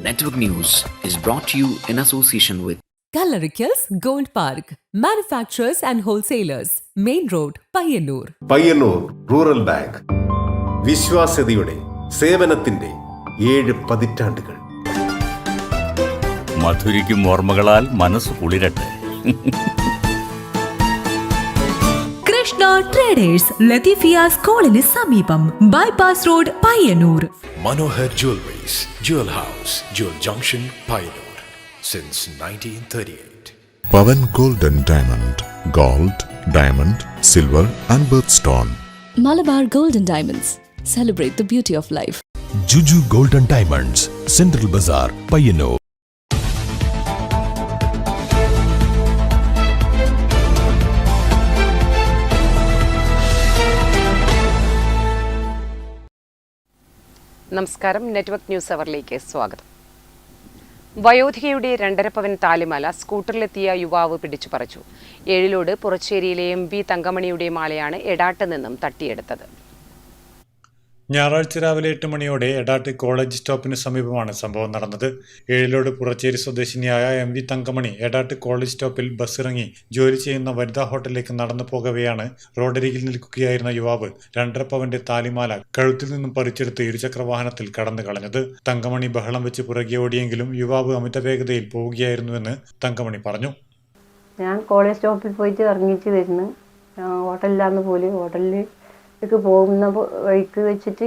Network News is brought to you in association with Kallarikals Gold Park, manufacturers and wholesalers, Main Road, Payyannur. Payyannur rural bank വിശ്വാസ്യതയുടെ സേവനത്തിന്റെ 7 പതിറ്റാണ്ടുകൾ. മധുരിക്കും ഓർമ്മകളാൽ മനസ്സ് കുളിരട്ടെ. Krishna traders Latheefiya സ്കൂളിന് സമീപം bypass road Payyanur. Manohar Jewelries, Jewel House, Jewel Junction, Payyannur since 1938. Pavan Gold and Diamond, Gold, Diamond, Silver and Birthstone. Malabar Gold and Diamonds, celebrate the beauty of life. Juju Gold and Diamonds, Central Bazaar, Payyannur. നമസ്കാരം. Network news അവറിലേക്ക് സ്വാഗതം. വയോധികയുടെ 2.5 പവൻ താലിമാല സ്കൂട്ടറിലെത്തിയ യുവാവ് പിടിച്ചു പറിച്ചു. Ezhilode പുറച്ചേരിയിലെ MV തങ്കമണിയുടെ മാലയാണ് എടാട്ട് നിന്നും തട്ടിയെടുത്തത്. ഞായറാഴ്ച രാവിലെ 8 മണിയോടെ എടാട്ട് കോളേജ് സ്റ്റോപ്പിന് സമീപമാണ് സംഭവം നടന്നത്. ഏഴിലോട് പുറച്ചേരി സ്വദേശിനിയായ MV തങ്കമണി എടാട്ട് കോളേജ് സ്റ്റോപ്പിൽ ബസ്സിറങ്ങി ജോലി ചെയ്യുന്ന വനിതാ ഹോട്ടലിലേക്ക് നടന്നു പോകവെയാണ് റോഡരികിൽ നിൽക്കുകയായിരുന്ന യുവാവ് 2.5 പവന്റെ താലിമാല കഴുത്തിൽ നിന്നും പറിച്ചെടുത്ത് ഇരുചക്രവാഹനത്തിൽ കടന്നു കളഞ്ഞത്. തങ്കമണി ബഹളം വെച്ച് പുറകെ ഓടിയെങ്കിലും യുവാവ് അമിത വേഗതയിൽ പോവുകയായിരുന്നുവെന്ന് തങ്കമണി പറഞ്ഞു. ഞാൻ കോളേജ് സ്റ്റോപ്പിൽ പോയിട്ട് ഇറങ്ങിയിട്ട് വരുന്നു. ഹോട്ടലിലാന്ന് പോലും ഹോട്ടലിൽ പോകുന്ന വഴിക്ക് വെച്ചിട്ട്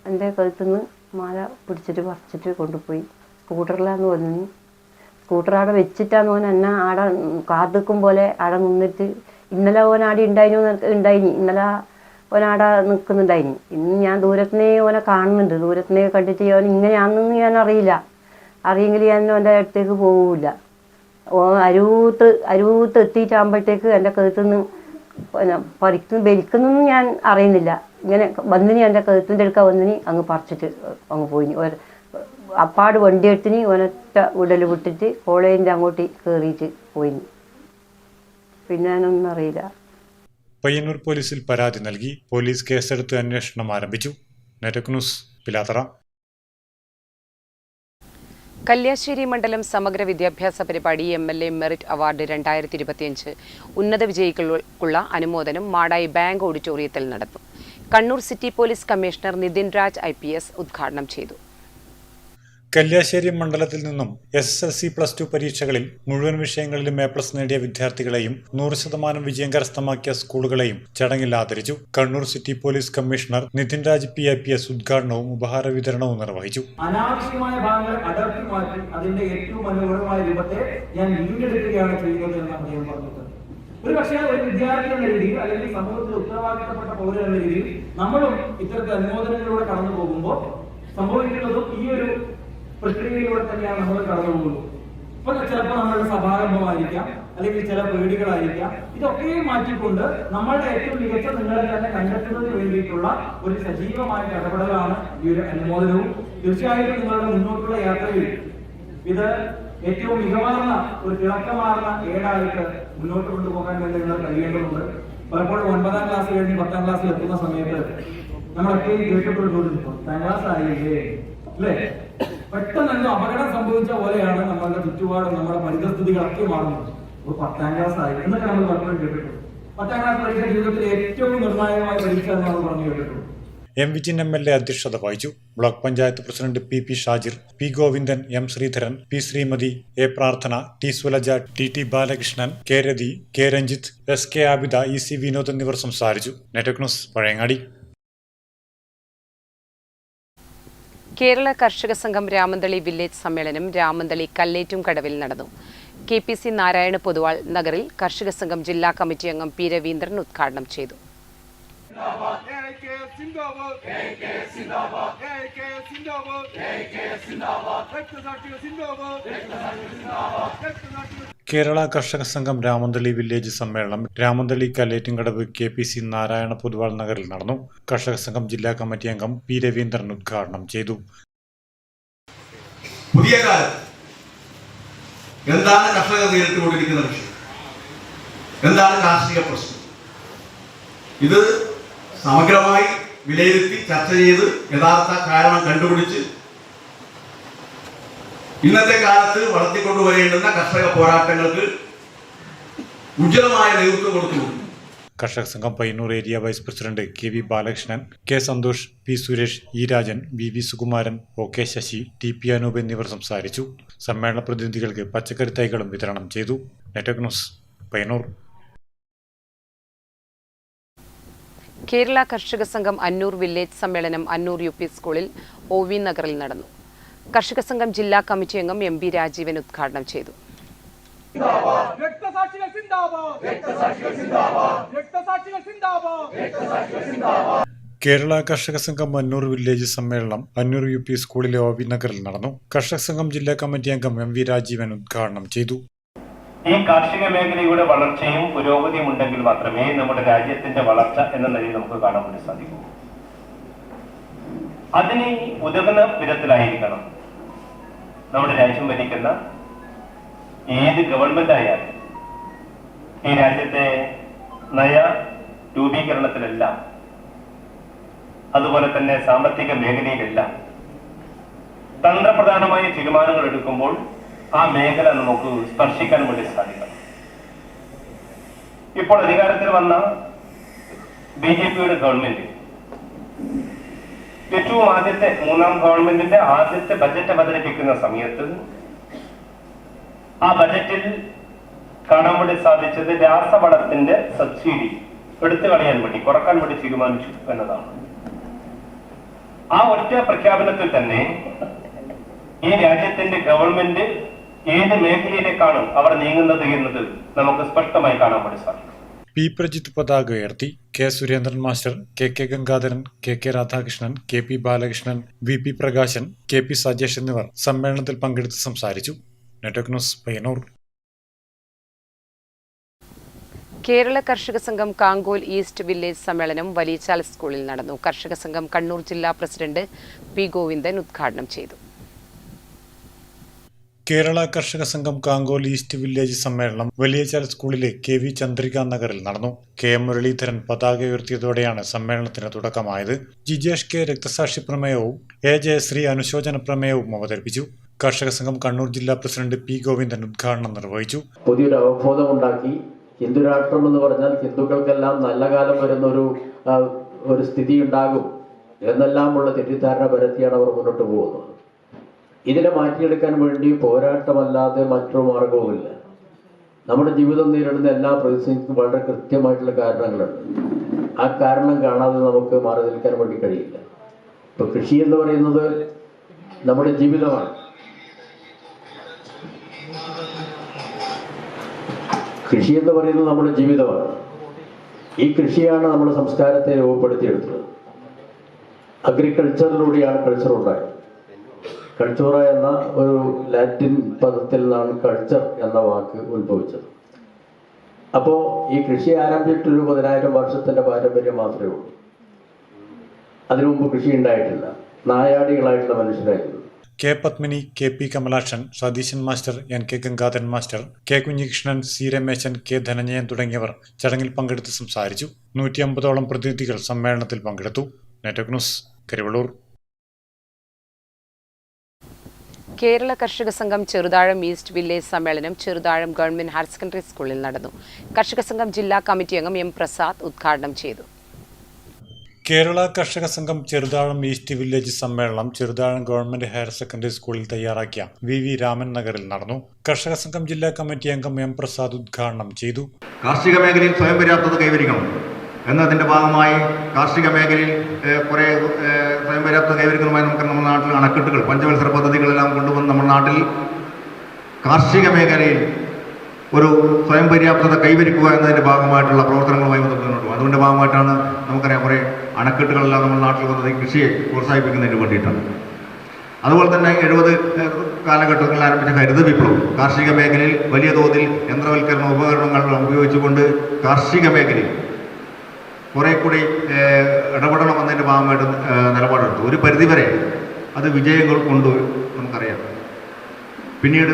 എൻ്റെ കഴുത്തുനിന്ന് മാല പിടിച്ചിട്ട് പറിച്ചിട്ട് കൊണ്ടുപോയി. സ്കൂട്ടറിലാന്ന് പറഞ്ഞു. സ്കൂട്ടർ അവിടെ വെച്ചിട്ടാന്ന് ഓൻ എന്നെ ആടെ കാത്തിക്കും പോലെ അവിടെ നിന്നിട്ട് ഇന്നലെ ഓൻ ആടെ ഉണ്ടായിനി. ഇന്നലെ ഓനാടെ നിൽക്കുന്നുണ്ടായിനി. ഇന്ന് ഞാൻ ദൂരത്തിനേ ഓനെ കാണുന്നുണ്ട്. ദൂരത്തിനേ കണ്ടിട്ട് ഓൻ ഇങ്ങനെയാണെന്ന് ഞാൻ അറിയെങ്കിൽ ഞാൻ ഓൻ്റെ അടുത്തേക്ക് പോകില്ല. അരൂത്ത് എത്തിയിട്ടാകുമ്പോഴത്തേക്ക് എൻ്റെ കഴുത്തുനിന്ന് ബലിക്കുന്നൊന്നും ഞാൻ അറിയുന്നില്ല. ഇങ്ങനെ വന്നിനി എൻ്റെ കഴുത്തിൻ്റെ അടുക്ക വന്നിനി അങ്ങ് പറിച്ചിട്ട് അങ്ങ് പോയിനി. അപ്പാട് വണ്ടി എടുത്തിനി ഒരൊറ്റ ഉടൽ വിട്ടിട്ട് കോളേജിൻ്റെ അങ്ങോട്ട് കയറിയിട്ട് പോയിനി. പിന്നെ ഞാനൊന്നും അറിയില്ല. പയ്യന്നൂർ പോലീസിൽ പരാതി നൽകി. പോലീസ് കേസെടുത്ത് അന്വേഷണം ആരംഭിച്ചു. Network news Pilathara. കല്യാശ്ശേരി മണ്ഡലം സമഗ്ര വിദ്യാഭ്യാസ പരിപാടി MLA മെറിറ്റ് അവാർഡ് 2025 ഉന്നത വിജയികൾക്കുള്ള അനുമോദനം മാടായി ബാങ്ക് ഓഡിറ്റോറിയത്തിൽ നടന്നു. Kannur city police commissioner Nithin Raj IPS ഉദ്ഘാടനം ചെയ്തു. കല്യാശ്ശേരി മണ്ഡലത്തിൽ നിന്നും SSLC+2 പരീക്ഷകളിൽ മുഴുവൻ വിഷയങ്ങളിലും A+ നേടിയ വിദ്യാർത്ഥികളെയും 100% വിജയം കരസ്ഥമാക്കിയ സ്കൂളുകളെയും ചടങ്ങിൽ ആദരിച്ചു. Kannur city police commissioner Nithin Raj PIPS ഉദ്ഘാടനവും ഉപഹാര വിതരണവും നിർവഹിച്ചു. അനാവശ്യമായ ഭാഗങ്ങൾ അടർത്തി മാറ്റി അതിന്റെ ഏറ്റവും മനോഹരമായ രൂപത്തെ ഞാൻ വീണ്ടെടുക്കുകയാണ് ചെയ്യുന്നത് എന്ന് അദ്ദേഹം പറഞ്ഞത്. ഒരു പക്ഷേ ഒരു വിദ്യാർത്ഥി എന്ന രീതിയിൽ അല്ലെങ്കിൽ സമൂഹത്തിൽ ഉത്തരവാദിത്തപ്പെട്ട പൗരൻ എന്ന രീതിയിൽ നമ്മളും ഇത്തരത്തിൽ അനുമോദനങ്ങളിലൂടെ കടന്നു പോകുമ്പോൾ സംഭവിക്കുന്നതും ഈ ഒരു പ്രക്രിയയിലൂടെ തന്നെയാണ് നമ്മൾ കടന്നു പോകുന്നത്. ഇപ്പൊ ചിലപ്പോൾ നമ്മളുടെ സഭാരംഭമായിരിക്കാം, അല്ലെങ്കിൽ ചില പേടികളായിരിക്കാം. ഇതൊക്കെ മാറ്റിക്കൊണ്ട് നമ്മളുടെ ഏറ്റവും മികച്ച നിങ്ങളെ തന്നെ കണ്ടെത്തുന്നതിന് വേണ്ടിയിട്ടുള്ള ഒരു സജീവമായ ഇടപെടലാണ് ഈ ഒരു അനുമോദനവും. തീർച്ചയായിട്ടും നിങ്ങളുടെ മുന്നോട്ടുള്ള യാത്രയിൽ ഇത് ഏറ്റവും മികവാർന്ന ഒരു തിളക്കമാർന്ന ഏടായിട്ട് മുന്നോട്ട് കൊണ്ടുപോകാൻ വേണ്ടി നിങ്ങൾ കഴിയേണ്ടതുണ്ട്. പലപ്പോഴും 9ാം ക്ലാസ് കഴിഞ്ഞ് 10ാം ക്ലാസ്സിൽ എത്തുന്ന സമയത്ത് നമ്മളൊക്കെയും കേട്ടിട്ടുള്ളൂ 10ാം ക്ലാസ് ആയില്ലേ അല്ലേ? പെട്ടെന്ന് അപകടം സംഭവിച്ച പോലെയാണ് നമ്മളുടെ ചുറ്റുപാടും നമ്മുടെ പരിതസ്ഥിതികളൊക്കെ മാറുന്നത്. 10ാം ക്ലാസ് ആയി എന്നൊക്കെ നമ്മൾ പലപ്പോഴും കേട്ടിട്ടുണ്ട്. 10ാം ക്ലാസ് പരീക്ഷ ജീവിതത്തിലെ ഏറ്റവും നിർണായകമായ പരീക്ഷ എന്ന് നമ്മൾ പറഞ്ഞു കേട്ടിട്ടുണ്ട്. M. വിജിൻ MLA അധ്യക്ഷത വഹിച്ചു. Block panchayat president PP Shajir, P. Govindan, M. Sreedharan, P. Shrimati, A. പ്രാർത്ഥന, T. Sulaja, TT Balakrishnan, K. രതി, K. Ranjith, SK Abida, EC Vinod എന്നിവർ സംസാരിച്ചു. Network news Pazhayangadi. കേരള കർഷക സംഘം രാമന്തളി വില്ലേജ് സമ്മേളനം രാമന്തളി കല്ലേറ്റും കടവിൽ നടന്നു. KPC നാരായണ പൊതുവാൾ നഗറിൽ കർഷക സംഘം ജില്ലാ കമ്മിറ്റി അംഗം P. രവീന്ദ്രൻ ഉദ്ഘാടനം ചെയ്തു. കേരള കർഷക സംഘം രാമന്തളി വില്ലേജ് സമ്മേളനം രാമന്തളി കല്ലേറ്റുംകടവ് KPC നാരായണ പൊതുവാൾ നഗറിൽ നടന്നു. കർഷക സംഘം ജില്ലാ കമ്മിറ്റി അംഗം P. രവീന്ദ്രൻ ഉദ്ഘാടനം ചെയ്തു. പുതിയ കാലത്ത് എന്താണ് കർഷകർ നേരിട്ടുകൊണ്ടിരിക്കുന്ന വിഷയം, എന്താണ് കാർഷിക പ്രശ്നം, ഇത് സമഗ്രമായി വിലയിരുത്തി ചർച്ച ചെയ്ത് യഥാർത്ഥ കാരണം കണ്ടുപിടിച്ച് ഇന്നത്തെ കാലത്ത് വളർത്തിക്കൊണ്ടുവരേണ്ടുന്ന കർഷക പോരാട്ടങ്ങൾക്ക് ഉജ്ജ്വലമായ നേതൃത്വം കൊടുത്തു. കർഷക സംഘം Payyanur area vice president KV Balakrishnan, K Santhosh, P Suresh, E Rajan, VV Sukumaran, OK Sasi, TP Anoop എന്നിവർ സംസാരിച്ചു. സമ്മേളന പ്രതിനിധികൾക്ക് പച്ചക്കറി തൈകളും വിതരണം ചെയ്തു. Network news Payyanur. കേരള കർഷക സംഘം അന്നൂർ വില്ലേജ് സമ്മേളനം അന്നൂർ UP സ്കൂളിൽ OV നഗറിൽ നടന്നു. കർഷക സംഘം ജില്ലാ കമ്മിറ്റി അംഗം MB രാജീവൻ ഉദ്ഘാടനം ചെയ്തു. കേരള കർഷക സംഘം അന്നൂർ വില്ലേജ് സമ്മേളനം അന്നൂർ UP സ്കൂളിലെ OV നഗറിൽ നടന്നു. കർഷക സംഘം ജില്ലാ കമ്മിറ്റി അംഗം MV രാജീവൻ ഉദ്ഘാടനം ചെയ്തു. ഈ കാർഷിക മേഖലയുടെ വളർച്ചയും പുരോഗതിയും ഉണ്ടെങ്കിൽ മാത്രമേ നമ്മുടെ രാജ്യത്തിന്റെ വളർച്ച എന്ന നിലയിൽ നമുക്ക് കാണാൻ വേണ്ടി സാധിക്കൂ. അതിന് ഉതകുന്ന വിധത്തിലായിരിക്കണം നമ്മുടെ രാജ്യം ഭരിക്കുന്ന ഏത് ഗവൺമെന്റ് ആയാലും ഈ രാജ്യത്തെ നയ രൂപീകരണത്തിലെല്ലാം അതുപോലെ തന്നെ സാമ്പത്തിക മേഖലയിലെല്ലാം തന്ത്രപ്രധാനമായ തീരുമാനങ്ങൾ എടുക്കുമ്പോൾ ആ മേഖല നമുക്ക് സ്പർശിക്കാൻ വേണ്ടി സാധിക്കണം. ഇപ്പോൾ അധികാരത്തിൽ വന്ന BJPയുടെ ഗവൺമെന്റ് ഏറ്റവും ആദ്യത്തെ മൂന്നാം ഗവൺമെന്റിന്റെ ആദ്യത്തെ ബജറ്റ് അവതരിപ്പിക്കുന്ന സമയത്ത് ആ ബജറ്റിൽ കാണാൻ വേണ്ടി സാധിച്ചത് രാസവളത്തിന്റെ സബ്സിഡി എടുത്തു കളയാൻ വേണ്ടി കുറക്കാൻ വേണ്ടി തീരുമാനിച്ചു എന്നതാണ്. ആ ഒറ്റ പ്രഖ്യാപനത്തിൽ തന്നെ ഈ രാജ്യത്തിന്റെ ഗവൺമെന്റ് ഏത് മേഖലയിലേക്കാണ് അവർ നീങ്ങുന്നത് എന്നത് നമുക്ക് സ്പഷ്ടമായി കാണാൻ വേണ്ടി സാധിക്കും. P പ്രജിത്ത് പതാക ഉയർത്തി. K Surendran master, KK Gangadharan, KK Radhakrishnan, KP Balakrishnan, VP Prakashan, KP Sajesh എന്നിവർ സമ്മേളനത്തിൽ പങ്കെടുത്ത് സംസാരിച്ചു. Network news Payyanur. കേരള കർഷക സംഘം കാങ്കോൽ ഈസ്റ്റ് വില്ലേജ് സമ്മേളനം വലിയച്ചാൽ സ്കൂളിൽ നടന്നു. കർഷക സംഘം കണ്ണൂർ ജില്ലാ പ്രസിഡന്റ് P ഗോവിന്ദൻ ഉദ്ഘാടനം ചെയ്തു. കേരള കർഷക സംഘം കാങ്കോൽ ഈസ്റ്റ് വില്ലേജ് സമ്മേളനം വലിയച്ചാൽ സ്കൂളിലെ KV ചന്ദ്രിക നഗറിൽ നടന്നു. KM മുരളീധരൻ പതാക ഉയർത്തിയതോടെയാണ് സമ്മേളനത്തിന് തുടക്കമായത്. ജിജേഷ് K രക്തസാക്ഷി പ്രമേയവും A ജയശ്രീ അനുശോചന പ്രമേയവും അവതരിപ്പിച്ചു. കർഷക സംഘം കണ്ണൂർ ജില്ലാ പ്രസിഡന്റ് P ഗോവിന്ദൻ ഉദ്ഘാടനം നിർവഹിച്ചു. പുതിയൊരു അവബോധം ഉണ്ടാക്കി ഹിന്ദു രാഷ്ട്രം എന്ന് പറഞ്ഞാൽ ഹിന്ദുക്കൾക്കെല്ലാം നല്ല കാലം വരുന്ന ഒരു സ്ഥിതി ഉണ്ടാകും എന്നെല്ലാമുള്ള തെറ്റിദ്ധാരണ പരത്തിയാണ് അവർ മുന്നോട്ട് പോകുന്നത്. ഇതിനെ മാറ്റിയെടുക്കാൻ വേണ്ടി പോരാട്ടമല്ലാതെ മറ്റൊരു മാർഗവുമില്ല. നമ്മുടെ ജീവിതം നേരിടുന്ന എല്ലാ പ്രതിസന്ധിക്കും വളരെ കൃത്യമായിട്ടുള്ള കാരണങ്ങളുണ്ട്. ആ കാരണം കാണാതെ നമുക്ക് മാറി നിൽക്കാൻ വേണ്ടി കഴിയില്ല. ഇപ്പൊ കൃഷി എന്ന് പറയുന്നത് നമ്മുടെ ജീവിതമാണ്. കൃഷി എന്ന് പറയുന്നത് നമ്മുടെ ജീവിതമാണ്. ഈ കൃഷിയാണ് നമ്മുടെ സംസ്കാരത്തെ രൂപപ്പെടുത്തിയെടുത്തത്. അഗ്രികൾച്ചറിലൂടെയാണ് കൾച്ചർ ഉണ്ടായത്. കൾച്ചറ എന്ന ഒരു ലാറ്റിൻ പദത്തിൽ നിന്നാണ് കൾച്ചർ എന്ന വാക്ക് ഉത്ഭവിച്ചത്. അപ്പോൾ ഈ കൃഷി ആരംഭിച്ചിട്ടൊരു 10,000 വർഷത്തിന്റെ പാരമ്പര്യം മാത്രമേ ഉള്ളൂ. അതിനു മുമ്പ് കൃഷി ഉണ്ടായിട്ടില്ല. നായാടികളായിട്ടുള്ള മനുഷ്യരായിരുന്നു. K Padmini, KP Kamalakshan, Satheesan master, NK Gangadharan master, K Kunhikrishnan, C Rameshan, K Dhananjayan തുടങ്ങിയവർ ചടങ്ങിൽ പങ്കെടുത്ത് സംസാരിച്ചു. 150ഓളം പ്രതിനിധികൾ സമ്മേളനത്തിൽ പങ്കെടുത്തു. Network news Karivellur. കേരള കർഷക സംഘം ചെറുതാഴം ഈസ്റ്റ് വില്ലേജ് സമ്മേളനം ചെറുതാഴം ഗവൺമെന്റ് ഹയർ സെക്കൻഡറി സ്കൂളിൽ നടന്നു. കർഷക സംഘം ജില്ലാ കമ്മിറ്റി അംഗം M പ്രസാദ് ഉദ്ഘാടനം ചെയ്തു. കേരള കർഷക സംഘം ചെറുതാഴം ഈസ്റ്റ് വില്ലേജ് സമ്മേളനം ചെറുതാഴം ഗവൺമെന്റ് ഹയർ സെക്കൻഡറി സ്കൂളിൽ തയ്യാറാക്കിയ VV രാമൻ നഗറിൽ നടന്നു. കർഷക സംഘം ജില്ലാ കമ്മിറ്റി അംഗം M പ്രസാദ് ഉദ്ഘാടനം ചെയ്തു. കാർഷിക മേഖലയിൽ സ്വയം പര്യാപ്തത കൈവരിക്കണം എന്നതിന്റെ ഭാഗമായി കാർഷിക മേഖലയിൽ കുറെ സ്വയം പര്യാപ്തത കൈവരിക്കുന്നതുമായി നമുക്ക് നമ്മുടെ നാട്ടിൽ അണക്കെട്ടുകൾ, പഞ്ചവത്സര പദ്ധതികളെല്ലാം കൊണ്ടുവന്ന് നമ്മുടെ നാട്ടിൽ കാർഷിക മേഖലയിൽ ഒരു സ്വയം പര്യാപ്തത കൈവരിക്കുക എന്നതിൻ്റെ ഭാഗമായിട്ടുള്ള പ്രവർത്തനങ്ങളുമായി ബന്ധപ്പെട്ടുള്ളൂ. അതിൻ്റെ ഭാഗമായിട്ടാണ് നമുക്കറിയാം കുറേ അണക്കെട്ടുകളെല്ലാം നമ്മുടെ നാട്ടിൽ വന്നത് കൃഷിയെ പ്രോത്സാഹിപ്പിക്കുന്നതിന് വേണ്ടിയിട്ടാണ്. അതുപോലെ തന്നെ 70 കാലഘട്ടങ്ങളിൽ ആരംഭിച്ച ഹരിത വിപ്ലവം കാർഷിക മേഖലയിൽ വലിയ തോതിൽ യന്ത്രവൽക്കരണ ഉപകരണങ്ങൾ ഉപയോഗിച്ചുകൊണ്ട് കാർഷിക മേഖലയിൽ കുറെ കൂടി ഇടപെടണം എന്നതിൻ്റെ ഭാഗമായിട്ട് നിലപാടെടുത്തു. ഒരു പരിധിവരെ അത് വിജയങ്ങൾ കൊണ്ട് നമുക്കറിയാം. പിന്നീട്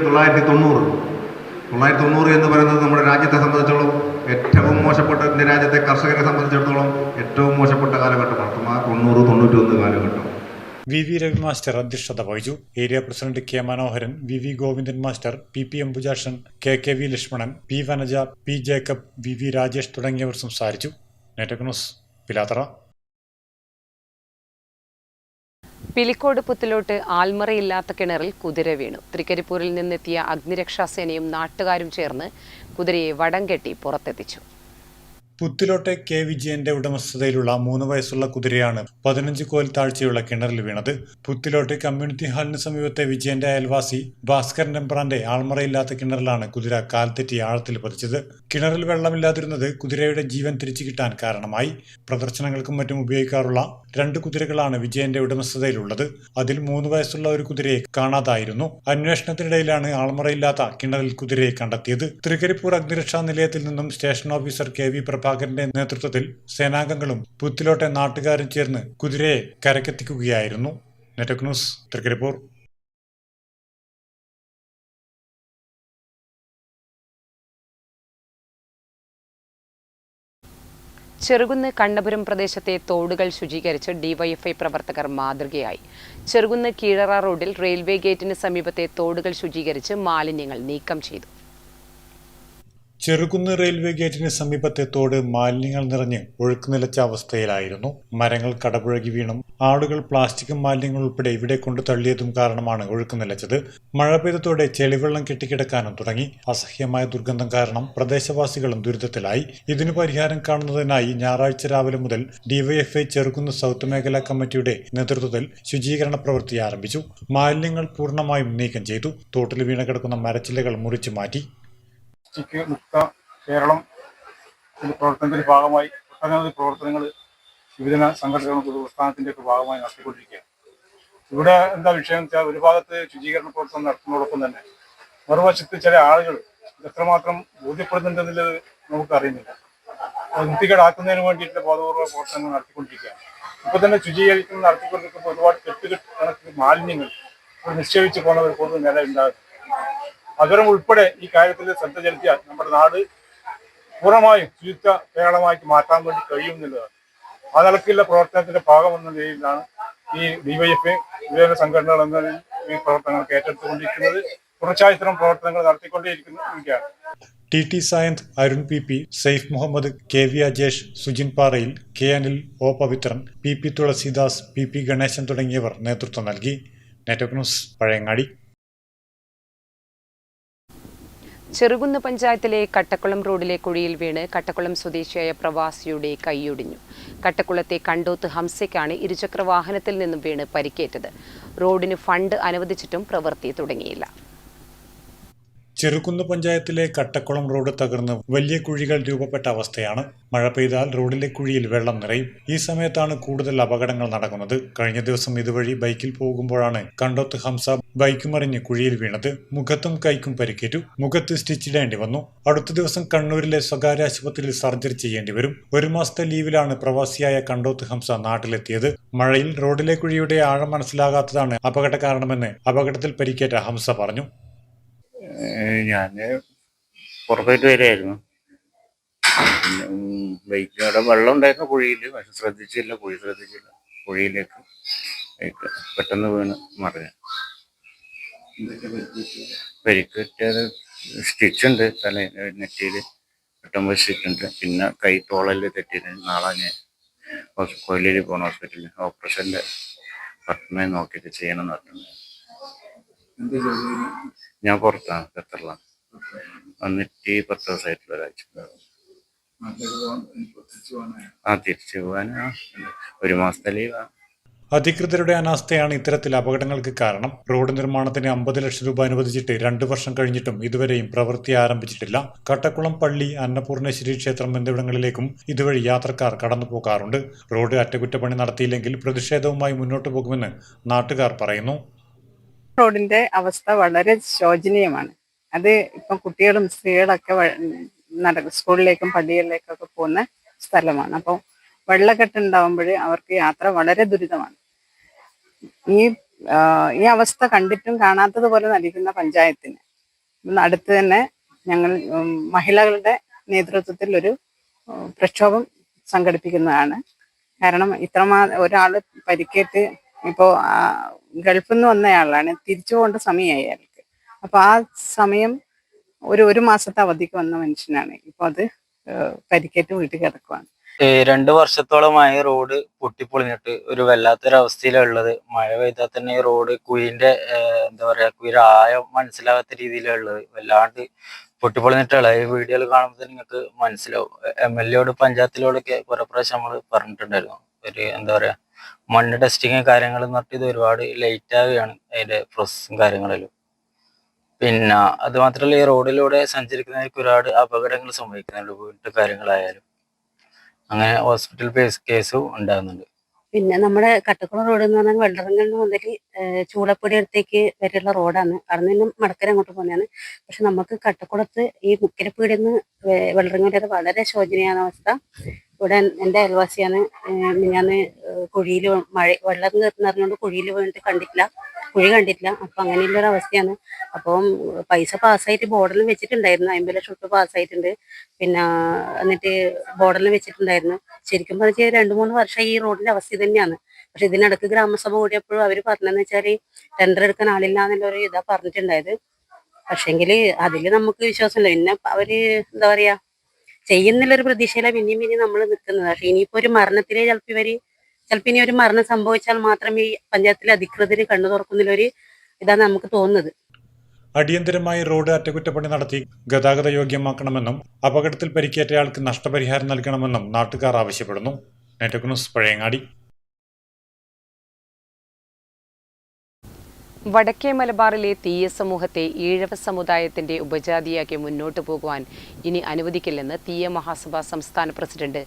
1990 എന്ന് പറയുന്നത് നമ്മുടെ രാജ്യത്തെ സംബന്ധിച്ചോളം ഏറ്റവും മോശപ്പെട്ട, ഇന്ത്യ രാജ്യത്തെ കർഷകരെ സംബന്ധിച്ചിടത്തോളം ഏറ്റവും മോശപ്പെട്ട കാലഘട്ടമാണ്. 90-91 കാലഘട്ടം. വി വി മാസ്റ്റർ അധ്യക്ഷത വഹിച്ചു. Area president K Manoharan, V V Govindan master, P Ambujakshan, K V Lakshmanan, P Vanaja, P Jacob, V Rajesh തുടങ്ങിയവർ സംസാരിച്ചു. Network news, Pilathara. പിലിക്കോട് പുത്തിലോട്ട് ആൽമറയില്ലാത്ത കിണറിൽ കുതിര വീണു. തൃക്കരിപ്പൂരിൽ നിന്നെത്തിയ അഗ്നിരക്ഷാസേനയും നാട്ടുകാരും ചേർന്ന് കുതിരയെ വടം കെട്ടി പുറത്തെത്തിച്ചു. പുത്തിലോട്ടെ കെ വിജയന്റെ ഉടമസ്ഥതയിലുള്ള 3 വയസ്സുള്ള കുതിരയാണ് 15 കോൽ താഴ്ചയുള്ള കിണറിൽ വീണത്. പുത്തിലോട്ട് കമ്മ്യൂണിറ്റി ഹാളിന് സമീപത്തെ വിജയന്റെ അയൽവാസി ഭാസ്കരൻ എംബ്രാന്റെ ആൾമറയില്ലാത്ത കിണറിലാണ് കുതിര കാൽതെറ്റി ആഴത്തിൽ പതിച്ചത്. കിണറിൽ വെള്ളമില്ലാതിരുന്നത് കുതിരയുടെ ജീവൻ തിരിച്ചു കിട്ടാൻ കാരണമായി. പ്രദർശനങ്ങൾക്കും മറ്റും ഉപയോഗിക്കാറുള്ള 2 കുതിരകളാണ് വിജയന്റെ ഉടമസ്ഥതയിലുള്ളത്. അതിൽ 3 വയസ്സുള്ള ഒരു കുതിരയെ കാണാതായിരുന്നു. അന്വേഷണത്തിനിടയിലാണ് ആൾമറയില്ലാത്ത കിണറിൽ കുതിരയെ കണ്ടെത്തിയത്. തൃക്കരിപ്പൂർ അഗ്നിരക്ഷാ നിലയത്തിൽ നിന്നും സ്റ്റേഷൻ ഓഫീസർ കെ വി പ്രഭാകരന്റെ നേതൃത്വത്തിൽ സേനാംഗങ്ങളും പുത്തിലോട്ടെ നാട്ടുകാരും ചേർന്ന് കുതിരയെ കരക്കെത്തിക്കുകയായിരുന്നു. Network news, Trikaripur. ചെറുകുന്ന് കണ്ണപുരം പ്രദേശത്തെ തോടുകൾ ശുചീകരിച്ച് ഡിവൈഎഫ്ഐ പ്രവർത്തകർ മാതൃകയായി. ചെറുകുന്ന് കീഴറ റോഡിൽ റെയിൽവേ ഗേറ്റിന് സമീപത്തെ തോടുകൾ ശുചീകരിച്ച് മാലിന്യങ്ങൾ നീക്കം ചെയ്തു. ചെറുകുന്ന് റെയിൽവേ ഗേറ്റിന് സമീപത്തെ തോട് മാലിന്യങ്ങൾ നിറഞ്ഞ് ഒഴുക്ക് നിലച്ച അവസ്ഥയിലായിരുന്നു. മരങ്ങൾ കടപുഴകി വീണും ആളുകൾ പ്ലാസ്റ്റിക്കും മാലിന്യങ്ങൾ ഉൾപ്പെടെ ഇവിടെ കൊണ്ടു തള്ളിയതും കാരണമാണ് ഒഴുക്ക് നിലച്ചത്. മഴ പെയ്തതോടെ ചെളിവെള്ളം കെട്ടിക്കിടക്കാനും തുടങ്ങി. അസഹ്യമായ ദുർഗന്ധം കാരണം പ്രദേശവാസികളും ദുരിതത്തിലായി. ഇതിനു പരിഹാരം കാണുന്നതിനായി ഞായറാഴ്ച രാവിലെ മുതൽ ഡിവൈഎഫ്ഐ ചെറുകുന്ന് സൗത്ത് മേഖലാ കമ്മിറ്റിയുടെ നേതൃത്വത്തിൽ ശുചീകരണ പ്രവൃത്തി ആരംഭിച്ചു. മാലിന്യങ്ങൾ പൂർണ്ണമായും നീക്കം ചെയ്തു. തോട്ടിൽ വീണ് കിടക്കുന്ന മരച്ചില്ലകൾ മുറിച്ചു മാറ്റി. മുക്ത കേരളം പ്രവർത്തനത്തിന്റെ ഭാഗമായി ഒട്ടനവധി പ്രവർത്തനങ്ങൾ വിവിധ സംഘടനകളും പ്രസ്ഥാനത്തിന്റെ ഒക്കെ ഭാഗമായി നടത്തിക്കൊണ്ടിരിക്കുകയാണ്. ഇവിടെ എന്താ വിഷയം വെച്ചാൽ, ഒരു ഭാഗത്ത് ശുചീകരണ പ്രവർത്തനം നടത്തുന്നതോടൊപ്പം തന്നെ മറുവശത്ത് ചില ആളുകൾ എത്രമാത്രം ബോധ്യപ്പെടുന്നുണ്ടെന്നുള്ളത് നമുക്ക് അറിയുന്നില്ല. വൃത്തികേടാക്കുന്നതിന് വേണ്ടിയിട്ടുള്ള ബോധപൂർവ്വ പ്രവർത്തനങ്ങൾ നടത്തിക്കൊണ്ടിരിക്കുകയാണ്. ഇപ്പൊ തന്നെ ശുചീകരിക്കുന്ന നടത്തിക്കൊണ്ടിരിക്കുമ്പോൾ ഒരുപാട് കണക്കിന് മാലിന്യങ്ങൾ നിക്ഷേപിച്ച് പോകുന്ന ഒരു പൊതു നില ഉണ്ടാകും. നഗരം ഉൾപ്പെടെ ഈ കാര്യത്തിൽ ശ്രദ്ധ ചെലുത്തിയാൽ നമ്മുടെ നാട് പൂർണ്ണമായും ശുചിത്വ കേരളമായിട്ട് മാറ്റാൻ വേണ്ടി കഴിയുമെന്നുള്ളതാണ്. ആ നിലക്കുള്ള പ്രവർത്തനത്തിന്റെ ഭാഗമെന്ന നിലയിലാണ് ഈ ഡിവൈഎഫ്ഐ വിവിധ സംഘടനകൾ എന്ന ഈ പ്രവർത്തനങ്ങൾ ഏറ്റെടുത്തുകൊണ്ടിരിക്കുന്നത്. തുടർച്ചയായി ഇത്തരം പ്രവർത്തനങ്ങൾ നടത്തിക്കൊണ്ടേയിരിക്കുകയാണ്. T Sayanth, Arun P, Saif Muhammad, K V Ajesh, Sujin Parayil, K Anil, O Pavithran, P Thulasidas, P Ganesan തുടങ്ങിയവർ നേതൃത്വം നൽകി. Network news, Pazhayangadi. ചെറുകുന്ന് പഞ്ചായത്തിലെ കട്ടക്കുളം റോഡിലെ കുഴിയിൽ വീണ് കട്ടക്കുളം സ്വദേശിയായ പ്രവാസിയുടെ കൈയൊടിഞ്ഞു. കട്ടക്കുളത്തെ കണ്ടോത്ത് ഹംസയ്ക്കാണ് ഇരുചക്ര വാഹനത്തിൽ നിന്നും വീണ് പരിക്കേറ്റത്. റോഡിന് ഫണ്ട് അനുവദിച്ചിട്ടും പ്രവൃത്തി തുടങ്ങിയില്ല. ചെറുകുന്ന് പഞ്ചായത്തിലെ കട്ടക്കുളം റോഡ് തകർന്ന് വലിയ കുഴികൾ രൂപപ്പെട്ട അവസ്ഥയാണ്. മഴ പെയ്താൽ റോഡിലെ കുഴിയിൽ വെള്ളം നിറയും. ഈ സമയത്താണ് കൂടുതൽ അപകടങ്ങൾ നടക്കുന്നത്. കഴിഞ്ഞ ദിവസം ഇതുവഴി ബൈക്കിൽ പോകുമ്പോഴാണ് കണ്ടോത്ത് ഹംസ ബൈക്ക് മറിഞ്ഞ് കുഴിയിൽ വീണത്. മുഖത്തും കൈക്കും പരിക്കേറ്റു. മുഖത്ത് സ്റ്റിച്ചിടേണ്ടി വന്നു. അടുത്ത ദിവസം കണ്ണൂരിലെ സ്വകാര്യ ആശുപത്രിയിൽ സർജറി ചെയ്യേണ്ടി വരും. 1 മാസത്തെ ലീവിലാണ് പ്രവാസിയായ കണ്ടോത്ത് ഹംസ നാട്ടിലെത്തിയത്. മഴയിൽ റോഡിലെ കുഴിയുടെ ആഴം മനസ്സിലാകാത്തതാണ് അപകട കാരണമെന്ന് അപകടത്തിൽ പരിക്കേറ്റ ഹംസ പറഞ്ഞു. ഞാന് പുറത്തോട്ട് വരികയായിരുന്നു. ബൈക്കിലൂടെ വെള്ളം ഉണ്ടായിരുന്ന കുഴിയിൽ, പക്ഷെ ശ്രദ്ധിച്ചില്ല, കുഴിയിലേക്ക് പെട്ടെന്ന് വീണ് മറിഞ്ഞു. പരിക്കേറ്റത് സ്റ്റിച്ചുണ്ട്, നെറ്റിയിൽ 8 സ്റ്റിച്ചുണ്ട്. പിന്നെ കൈ തോളല് തെറ്റിയിട്ട് നാളെ ഞാൻ കൊല്ലയിൽ പോകണം ഹോസ്പിറ്റലിൽ. ഓപ്പറേഷൻ്റെ പട്ടണ നോക്കിയിട്ട് ചെയ്യണം എന്ന് പറഞ്ഞു. ഞാൻ പുറത്താണ്, ഖത്തറിലാണ്. വന്നിട്ട് 10 ദിവസമായിട്ടുള്ള ഒരാഴ്ച. തിരിച്ചു പോകാൻ 1 മാസത്തെ ലീവാണ്. അധികൃതരുടെ അനാസ്ഥയാണ് ഇത്തരത്തിൽ അപകടങ്ങൾക്ക് കാരണം. റോഡ് നിർമ്മാണത്തിന് 50 ലക്ഷം രൂപ അനുവദിച്ചിട്ട് 2 വർഷം കഴിഞ്ഞിട്ടും ഇതുവരെയും പ്രവൃത്തി ആരംഭിച്ചിട്ടില്ല. കട്ടക്കുളം പള്ളി, അന്നപൂർണേശ്വരി ക്ഷേത്രം എന്നിവിടങ്ങളിലേക്കും ഇതുവഴി യാത്രക്കാർ കടന്നു പോകാറുണ്ട്. റോഡ് അറ്റകുറ്റപ്പണി നടത്തിയില്ലെങ്കിൽ പ്രതിഷേധവുമായി മുന്നോട്ടു പോകുമെന്ന് നാട്ടുകാർ പറയുന്നു. റോഡിന്റെ അവസ്ഥ വളരെ ശോചനീയമാണ്. അത് ഇപ്പം കുട്ടികളും സ്ത്രീകളൊക്കെ സ്കൂളിലേക്കും പള്ളികളിലേക്കൊക്കെ പോകുന്ന സ്ഥലമാണ്. അപ്പോൾ വെള്ളക്കെട്ടുണ്ടാവുമ്പോൾ അവർക്ക് യാത്ര വളരെ ദുരിതമാണ്. ഈ അവസ്ഥ കണ്ടിട്ടും കാണാത്തതുപോലെ നടിക്കുന്ന പഞ്ചായത്തിന് അടുത്ത് തന്നെ ഞങ്ങൾ മഹിളകളുടെ നേതൃത്വത്തിൽ ഒരു പ്രക്ഷോഭം സംഘടിപ്പിക്കുന്നതാണ്. കാരണം ഒരാൾ പരിക്കേറ്റ് ഇപ്പോൾ ഗൾഫിൽ നിന്ന് വന്നയാളാണ്, തിരിച്ചു പോകേണ്ട സമയമായി അയാൾക്ക്. അപ്പോൾ ആ സമയം ഒരു മാസത്തെ അവധിക്ക് വന്ന മനുഷ്യനാണ്. ഇപ്പോൾ അത് പരിക്കേറ്റ് വീട്ടിൽ കിടക്കുവാണ്. 2 വർഷത്തോളമായി റോഡ് പൊട്ടിപ്പൊളിഞ്ഞിട്ട് ഒരു വല്ലാത്തൊരവസ്ഥയിലുള്ളത്. മഴ പെയ്താൽ തന്നെ ഈ റോഡ് കുഴിന്റെ എന്താ പറയാ, കുഴിയുടെ ആഴം മനസ്സിലാകാത്ത രീതിയിലുള്ളത്. വല്ലാണ്ട് പൊട്ടിപ്പൊളിഞ്ഞിട്ടുള്ള ഈ വീഡിയോയിൽ കാണുമ്പോൾ നിങ്ങൾക്ക് മനസ്സിലാവും. MLA പഞ്ചായത്തിലോടൊക്കെ കുറെ പ്രാവശ്യം നമ്മൾ പറഞ്ഞിട്ടുണ്ടായിരുന്നു. ഒരു എന്താ പറയാ, മണ്ണ് ടെസ്റ്റിങ് കാര്യങ്ങൾ പറഞ്ഞിട്ട് ഇത് ഒരുപാട് ലേറ്റ് ആവുകയാണ് അതിന്റെ പ്രോസസ്സും കാര്യങ്ങളിലും. പിന്നെ അത് മാത്രമല്ല, ഈ റോഡിലൂടെ സഞ്ചരിക്കുന്നവർക്ക് ഒരുപാട് അപകടങ്ങൾ സംഭവിക്കുന്നുണ്ട്. വീട്ടു കാര്യങ്ങളായാലും അങ്ങനെ ഹോസ്പിറ്റൽ കേസും ഉണ്ടാകുന്നുണ്ട്. പിന്നെ നമ്മുടെ കട്ടക്കുളം റോഡ് എന്ന് പറഞ്ഞാൽ വെള്ളറങ്ങൽ മുതൽ ചൂളപ്പൊടി അടുത്തേക്ക് വരെയുള്ള റോഡാണ്. അവിടെ നിന്നും മടക്കര അങ്ങോട്ട് പോകുന്നതാണ്. പക്ഷെ നമുക്ക് കട്ടക്കുളത്ത് ഈ മുക്കരപ്പീടിൽ നിന്ന് വെള്ളറങ്ങൽ വരെ വളരെ ശോചനീയമായ അവസ്ഥ. ഇവിടെ എൻ്റെ അയൽവാസിയാണ് ഞാൻ കുഴിയിൽ വെള്ളം നിറഞ്ഞുകൊണ്ട് കുഴിയിൽ വീണിട്ട് കുഴി കണ്ടിട്ടില്ല. അപ്പം അങ്ങനെയുള്ളൊരു അവസ്ഥയാണ്. അപ്പം പൈസ പാസ്സായിട്ട് ബോർഡറിൽ വെച്ചിട്ടുണ്ടായിരുന്നു. 50 ലക്ഷം രൂപ പാസ്സായിട്ടുണ്ട്. പിന്നെ എന്നിട്ട് ബോർഡറിൽ വെച്ചിട്ടുണ്ടായിരുന്നു. ശരിക്കും പറഞ്ഞാൽ 2-3 വർഷം ഈ റോഡിന്റെ അവസ്ഥ തന്നെയാണ്. പക്ഷെ ഇതിനിടക്ക് ഗ്രാമസഭ കൂടിയപ്പോഴും അവർ പറഞ്ഞതെന്ന് വെച്ചാൽ ടെൻഡർ എടുക്കാൻ ആളില്ല എന്നുള്ളൊരു ഇതാ പറഞ്ഞിട്ടുണ്ടായത്. പക്ഷെങ്കിൽ അതിൽ നമുക്ക് വിശ്വാസമില്ല. പിന്നെ അവര് എന്താ പറയാ, ചെയ്യുന്നുള്ളൊരു പ്രതീക്ഷയിലാണ് പിന്നെയും നമ്മൾ നിൽക്കുന്നത്. പക്ഷെ ഇനിയിപ്പോ ഒരു മരണത്തിലെ ചിലപ്പോൾ ഇനി ഒരു മരണം സംഭവിച്ചാൽ മാത്രമേ ഈ പഞ്ചായത്തിലെ അധികൃതർ കണ്ണു തുറക്കുന്നില്ലൊരു ഇതാണ് നമുക്ക് തോന്നുന്നത്. അടിയന്തരമായി റോഡ് അറ്റകുറ്റപ്പണി നടത്തി ഗതാഗത യോഗ്യമാക്കണമെന്നും അപകടത്തിൽ പരിക്കേറ്റയാൾക്ക് നഷ്ടപരിഹാരം നൽകണമെന്നും നാട്ടുകാർ ആവശ്യപ്പെടുന്നു. Network news, Pazhayangadi. വടക്കേ മലബാറിലെ തീയ സമൂഹത്തെ ഈഴവ സമുദായത്തിന്റെ ഉപജാതിയാക്കി മുന്നോട്ടു പോകുവാൻ ഇനി അനുവദിക്കില്ലെന്ന് തീയ മഹാസഭ സംസ്ഥാന പ്രസിഡന്റ്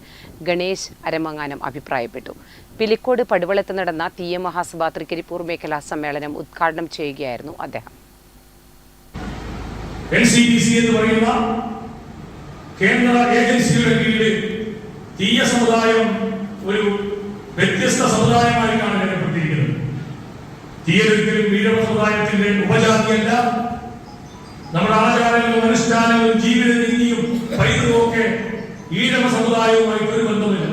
ഗണേശ് അരമങ്ങാനം അഭിപ്രായപ്പെട്ടു. പിലിക്കോട് പടുവളത്ത് നടന്ന തീയ മഹാസഭ തൃക്കരിപ്പൂർ മേഖലാ സമ്മേളനം ഉദ്ഘാടനം ചെയ്യുകയായിരുന്നു അദ്ദേഹം. NCDC എന്ന് പറയുന്ന കേന്ദ്ര ഏജൻസിയുടെ കീഴിൽ തീയ സമുദായം ഒരു വ്യത്യസ്ത സമുദായമായി കാണപ്പെട്ടിരിക്കുന്നത്. തീയൊരിക്കലും ഈഴവ സമുദായത്തിന്റെ ഉപജാതിയല്ല. നമ്മുടെ ആചാരങ്ങളും അനുഷ്ഠാനങ്ങളും ജീവിത രീതിയും പൈതൃകവും ഒക്കെ ഈഴവ സമുദായവുമായി ഒരു ബന്ധമില്ല.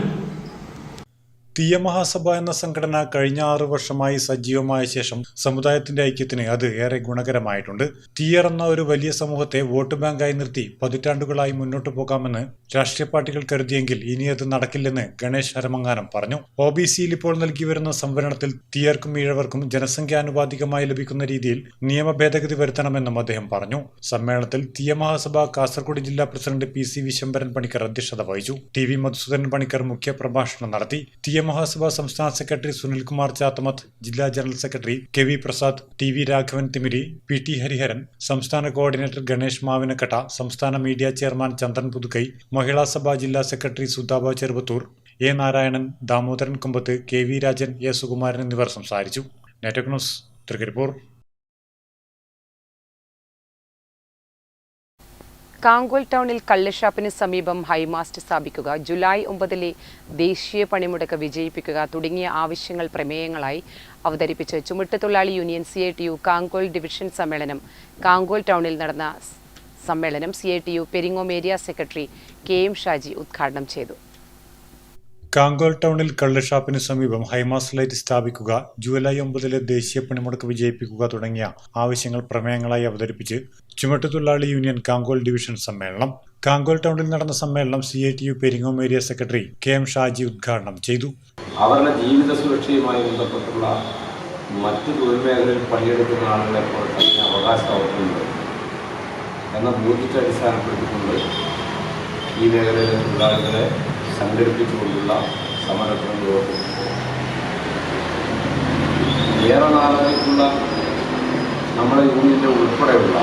തീയ മഹാസഭ എന്ന സംഘടന കഴിഞ്ഞ 6 വർഷമായി സജീവമായ ശേഷം സമുദായത്തിന്റെ ഐക്യത്തിന് അത് ഏറെ ഗുണകരമായിട്ടുണ്ട്. തീയർ എന്ന ഒരു വലിയ സമൂഹത്തെ വോട്ട് ബാങ്കായി നിർത്തി പതിറ്റാണ്ടുകളായി മുന്നോട്ടു പോകാമെന്ന് രാഷ്ട്രീയ പാർട്ടികൾ കരുതിയെങ്കിൽ ഇനി അത് നടക്കില്ലെന്ന് ഗണേശ് അരമങ്ങാനം പറഞ്ഞു. OBCയിൽ ഇപ്പോൾ നൽകി വരുന്ന സംവരണത്തിൽ തീയർക്കും ഈഴവർക്കും ജനസംഖ്യാനുപാതികമായി ലഭിക്കുന്ന രീതിയിൽ നിയമ ഭേദഗതി വരുത്തണമെന്നും അദ്ദേഹം പറഞ്ഞു. സമ്മേളനത്തിൽ തീയ മഹാസഭ കാസർഗോഡ് ജില്ലാ പ്രസിഡന്റ് PC വിശംബരൻ പണിക്കർ അധ്യക്ഷത വഹിച്ചു. TV മധുസൂദൻ പണിക്കർ മുഖ്യ പ്രഭാഷണം നടത്തി. തീയ മഹാസഭ സംസ്ഥാന സെക്രട്ടറി സുനിൽകുമാർ ചാത്തമത്ത്, ജില്ലാ general secretary KV Prasad, TV Raghavan Thimiri, PT Hariharan, സംസ്ഥാന കോർഡിനേറ്റർ ഗണേഷ് മാവിനക്കട്ട, സംസ്ഥാന മീഡിയ ചെയർമാൻ ചന്ദ്രൻ പുതുക്കൈ, മഹിളാ സഭ ജില്ലാ secretary Sudhaba Cheruvathur, A Narayanan, Damodaran Kumbath, KV Rajan, A Sukumaran എന്നിവർ സംസാരിച്ചു. Network news, Trikaripur. കാങ്കോൽ ടൗണിൽ കള്ളുഷാപ്പിന് സമീപം ഹൈമാസ്റ്റ് സ്ഥാപിക്കുക, ജൂലൈ 9 ദേശീയ പണിമുടക്ക് വിജയിപ്പിക്കുക തുടങ്ങിയ ആവശ്യങ്ങൾ പ്രമേയങ്ങളായി അവതരിപ്പിച്ച് ചുമട്ടുതൊഴിലാളി യൂണിയൻ CITU കാങ്കോൽ ഡിവിഷൻ സമ്മേളനം കാങ്കോൽ ടൗണിൽ നടന്ന സമ്മേളനം CITU Peringome area secretary KM Shaji ഉദ്ഘാടനം ചെയ്തു. കാങ്കോൽ ടൗണിൽ കള്ളുഷാപ്പിന് സമീപം ഹൈമാസ്റ്റ് ലൈറ്റ് സ്ഥാപിക്കുക, ജൂലൈ 9 ദേശീയ പണിമുടക്ക് വിജയിപ്പിക്കുക തുടങ്ങിയ ആവശ്യങ്ങൾ പ്രമേയങ്ങളായി അവതരിപ്പിച്ച് ചുമട്ടുതൊഴിലാളി യൂണിയൻ കാങ്കോൽ ഡിവിഷൻ സമ്മേളനം. കാങ്കോൽ ടൗണിൽ നടന്ന സമ്മേളനം CITU Peringome area secretary KM Shaji ഉദ്ഘാടനം ചെയ്തു. അവരുടെ ജീവിത സുരക്ഷയുമായി ബന്ധപ്പെട്ടുള്ള മറ്റു തൊഴിൽ മേഖലയിൽ പണിയെടുക്കുന്ന ആളുകളെ പോലെ തന്നെ അവകാശം അവർക്കുണ്ട് എന്ന ബോധ്യത്തെ അടിസ്ഥാനപ്പെടുത്തിക്കൊണ്ട് ഈ മേഖലയിലെ തൊഴിലാളികളെ സംഘടിപ്പിച്ചുകൊണ്ടുള്ള സമരത്തിന് പുരോഗമിക്കുന്നു. ഏറെ നാളായിട്ടുള്ള നമ്മുടെ യൂണിയൻ്റെ ഉൾപ്പെടെയുള്ള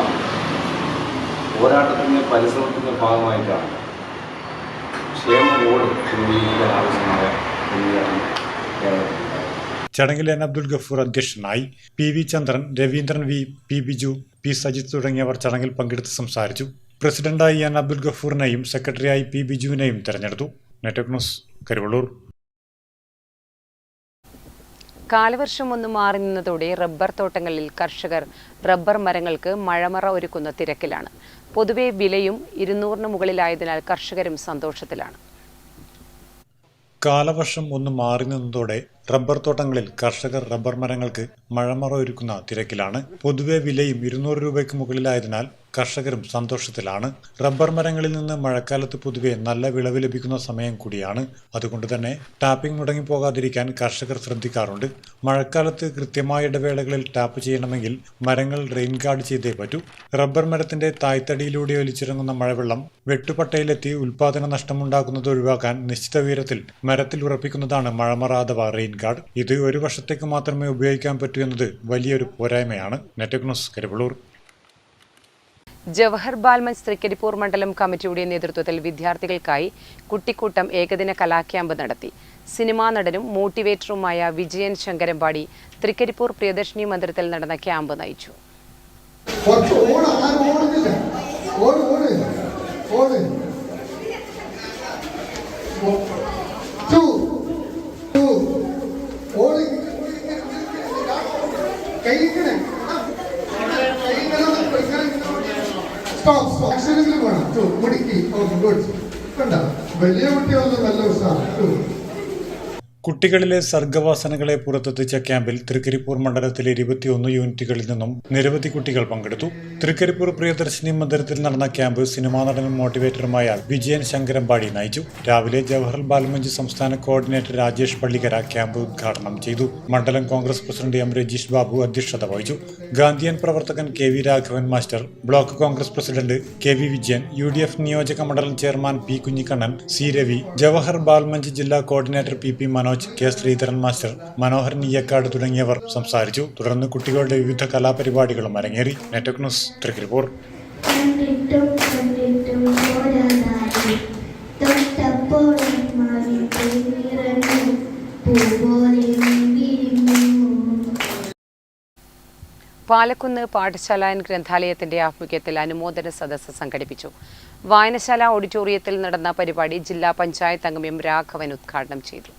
പോരാട്ടത്തിൻ്റെ പരിശ്രമത്തിൻ്റെ ഭാഗമായിട്ടാണ് ക്ഷേമ ബോർഡ് രൂപീകരിക്കാൻ ആവശ്യമായ മുന്നേറ്റം കേരളത്തിൽ. ചടങ്ങിൽ N അബ്ദുൽ ഗഫൂർ അധ്യക്ഷനായി. PV ചന്ദ്രൻ, Raveendran V, P Biju, P Sajith തുടങ്ങിയവർ ചടങ്ങിൽ പങ്കെടുത്ത് സംസാരിച്ചു. പ്രസിഡന്റായി N അബ്ദുൽ ഗഫൂറിനെയും സെക്രട്ടറിയായി P ബിജുവിനെയും തെരഞ്ഞെടുത്തു. Network news, Karuvallur. കാലവർഷം ഒന്ന് മാറി നിന്നതോടെ റബ്ബർ തോട്ടങ്ങളിൽ കർഷകർ റബ്ബർ മരങ്ങൾക്ക് മഴമറ ഒരുക്കുന്ന തിരക്കിലാണ്. പൊതുവെ വിലയും 200-ന് മുകളിലായതിനാൽ കർഷകരും സന്തോഷത്തിലാണ്. കാലവർഷം ഒന്ന് മാറി നിന്നതോടെ റബ്ബർ തോട്ടങ്ങളിൽ കർഷകർ റബ്ബർ മരങ്ങൾക്ക് മഴമറ ഒരുക്കുന്ന തിരക്കിലാണ്. പൊതുവെ വിലയും 200 രൂപയ്ക്ക് മുകളിലായതിനാൽ കർഷകരും സന്തോഷത്തിലാണ്. റബ്ബർ മരങ്ങളിൽ നിന്ന് മഴക്കാലത്ത് പൊതുവെ നല്ല വിളവ് ലഭിക്കുന്ന സമയം കൂടിയാണ്. അതുകൊണ്ട് തന്നെ ടാപ്പിംഗ് മുടങ്ങിപ്പോകാതിരിക്കാൻ കർഷകർ ശ്രദ്ധിക്കാറുണ്ട്. മഴക്കാലത്ത് കൃത്യമായ ഇടവേളകളിൽ ടാപ്പ് ചെയ്യണമെങ്കിൽ മരങ്ങൾ റെയിൻ ഗാർഡ് ചെയ്തേ പറ്റൂ. റബ്ബർ മരത്തിന്റെ തായ്തടിയിലൂടെ ഒലിച്ചിറങ്ങുന്ന മഴവെള്ളം വെട്ടുപട്ടയിലെത്തി ഉൽപാദന നഷ്ടമുണ്ടാക്കുന്നത് ഒഴിവാക്കാൻ നിശ്ചിത ഉയരത്തിൽ മരത്തിൽ ഉറപ്പിക്കുന്നതാണ് മഴമറ അഥവാ റെയിൻ ഗാർഡ്. ഇത് ഒരു വർഷത്തേക്ക് മാത്രമേ ഉപയോഗിക്കാൻ പറ്റൂ എന്നത് വലിയൊരു പോരായ്മയാണ്. Network news, Karivellur. ജവഹർ ബാൽമഞ്ച് തൃക്കരിപ്പൂർ മണ്ഡലം കമ്മിറ്റിയുടെ നേതൃത്വത്തിൽ വിദ്യാർത്ഥികൾക്കായി കുട്ടിക്കൂട്ടം ഏകദിന കലാക്യാമ്പ് നടത്തി. സിനിമാ നടനും മോട്ടിവേറ്ററുമായ വിജയൻ ശങ്കരമ്പാടി തൃക്കരിപ്പൂർ പ്രിയദർശിനി മന്ദിരത്തിൽ നടന്ന ക്യാമ്പ് നയിച്ചു. കുട്ടികളിലെ സർഗവാസനകളെ പുറത്തെത്തിച്ച ക്യാമ്പിൽ തൃക്കരിപ്പൂർ മണ്ഡലത്തിലെ 21 യൂണിറ്റുകളിൽ നിന്നും നിരവധി കുട്ടികൾ പങ്കെടുത്തു. തൃക്കരിപ്പൂർ പ്രിയദർശിനി മന്ദിരത്തിൽ നടന്ന ക്യാമ്പ് സിനിമാ നടനും മോട്ടിവേറ്ററുമായ വിജയൻ ശങ്കരമ്പാടി നയിച്ചു. രാവിലെ ജവഹർ ബാൽമഞ്ച് സംസ്ഥാന കോർഡിനേറ്റർ രാജേഷ് പള്ളിക്കര ക്യാമ്പ് ഉദ്ഘാടനം ചെയ്തു. മണ്ഡലം Congress president M Rajeesh Babu അധ്യക്ഷത വഹിച്ചു. ഗാന്ധിയൻ പ്രവർത്തകൻ KV Raghavan master, block Congress president KV Vijayan, UDF നിയോജക മണ്ഡലം chairman P Kunhikannan, C Ravi, Jawahar Balmanch ജില്ലാ coordinator PP Manoj, K Sreedharan master, Manoharan Iyyakkad തുടങ്ങിയവർ സംസാരിച്ചു. തുടർന്ന് കുട്ടികളുടെ വിവിധ കലാപരിപാടികളും അരങ്ങേറി. Network news, Trikaripur. പാലക്കുന്ന് പാഠശാല ഗ്രന്ഥാലയത്തിന്റെ ആഭിമുഖ്യത്തിൽ അനുമോദന സദസ്സ് സംഘടിപ്പിച്ചു. വായനശാല ഓഡിറ്റോറിയത്തിൽ നടന്ന പരിപാടി ജില്ലാ പഞ്ചായത്ത് അംഗം M രാഘവൻ ഉദ്ഘാടനം ചെയ്തു.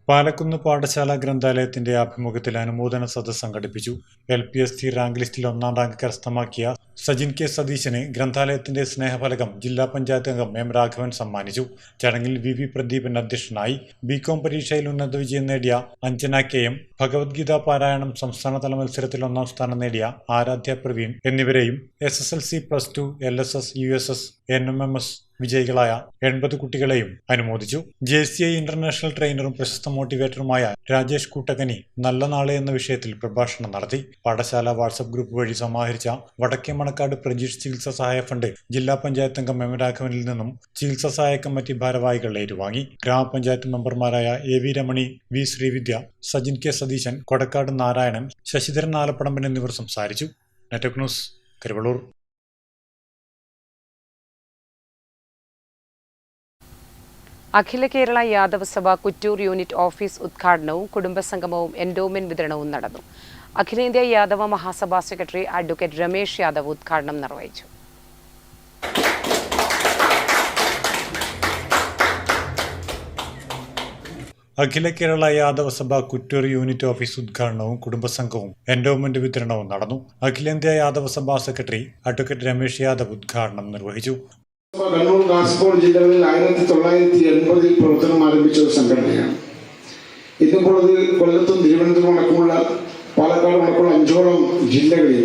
പാലക്കുന്ന് പാഠശാല ഗ്രന്ഥാലയത്തിന്റെ ആഭിമുഖ്യത്തിൽ അനുമോദന സദസ്സ് സംഘടിപ്പിച്ചു. LPST റാങ്ക് ലിസ്റ്റിൽ 1ാം റാങ്ക് കരസ്ഥമാക്കിയ സജിൻ K സതീശന് ഗ്രന്ഥാലയത്തിന്റെ സ്നേഹഫലകം ജില്ലാ പഞ്ചായത്ത് അംഗം M രാഘവൻ സമ്മാനിച്ചു. ചടങ്ങിൽ VV പ്രദീപൻ അധ്യക്ഷനായി. BCom പരീക്ഷയിൽ ഉന്നത വിജയം നേടിയ അഞ്ജന KM, ഭഗവത്ഗീത പാരായണം സംസ്ഥാനതല മത്സരത്തിൽ 1ാം സ്ഥാനം നേടിയ ആരാധ്യ പ്രവീൺ എന്നിവരെയും SSLC, +2, LSS, USS, NMMS വിജയികളായ 80 കുട്ടികളെയും അനുമോദിച്ചു. JCI ഇന്റർനാഷണൽ ട്രെയിനറും പ്രശസ്ത മോട്ടിവേറ്ററുമായ രാജേഷ് കൂട്ടക്കനി നല്ല നാളെ എന്ന വിഷയത്തിൽ പ്രഭാഷണം നടത്തി. പാഠശാല വാട്സ്ആപ്പ് ഗ്രൂപ്പ് വഴി സമാഹരിച്ച വടക്കേ മണക്കാട് പ്രജീഷ് ചികിത്സാ സഹായ ഫണ്ട് ജില്ലാ പഞ്ചായത്ത് അംഗം M രാഘവനിൽ നിന്നും ചികിത്സാ സഹായ കമ്മിറ്റി ഭാരവാഹികൾ ഏറ്റുവാങ്ങി. ഗ്രാമപഞ്ചായത്ത് മെമ്പർമാരായ AV Ramani, V Srividya, Sajin K Satheesan, Kodakkad Narayanan, Sasidharan Alappadamban എന്നിവർ സംസാരിച്ചു. Network news, Karivellur. Akhila Kerala Yadava Sabha Kuttoor unit office ഉദ്ഘാടനവും കുടുംബസംഗമവും എൻഡോമെന്റ് വിതരണവും നടന്നു. അഖിലേന്ത്യാ യാദവ മഹാസഭാ സെക്രട്ടറി അഡ്വക്കേറ്റ് രമേശ് യാദവ് ഉദ്ഘാടനം നിർവഹിച്ചു. അഖില കേരള യാദവ സഭ കുറ്റൂർ യൂണിറ്റ് ഓഫീസ് ഉദ്ഘാടനവും കുടുംബസംഘവും എൻഡോമെന്റ് വിതരണവും നടന്നു. അഖിലേന്ത്യാ യാദവ സഭാ സെക്രട്ടറി അഡ്വക്കേറ്റ് രമേശ് യാദവ് ഉദ്ഘാടനം നിർവഹിച്ചു. കണ്ണൂർ, കാസർഗോഡ് ജില്ലകളിൽ 1980 പ്രവർത്തനം ആരംഭിച്ച ഒരു സംഘടനയാണ്. ഇന്നിപ്പോൾ അത് കൊല്ലത്തും തിരുവനന്തപുരം അടക്കമുള്ള പാലക്കാട് അടക്കമുള്ള 5ഓളം ജില്ലകളിൽ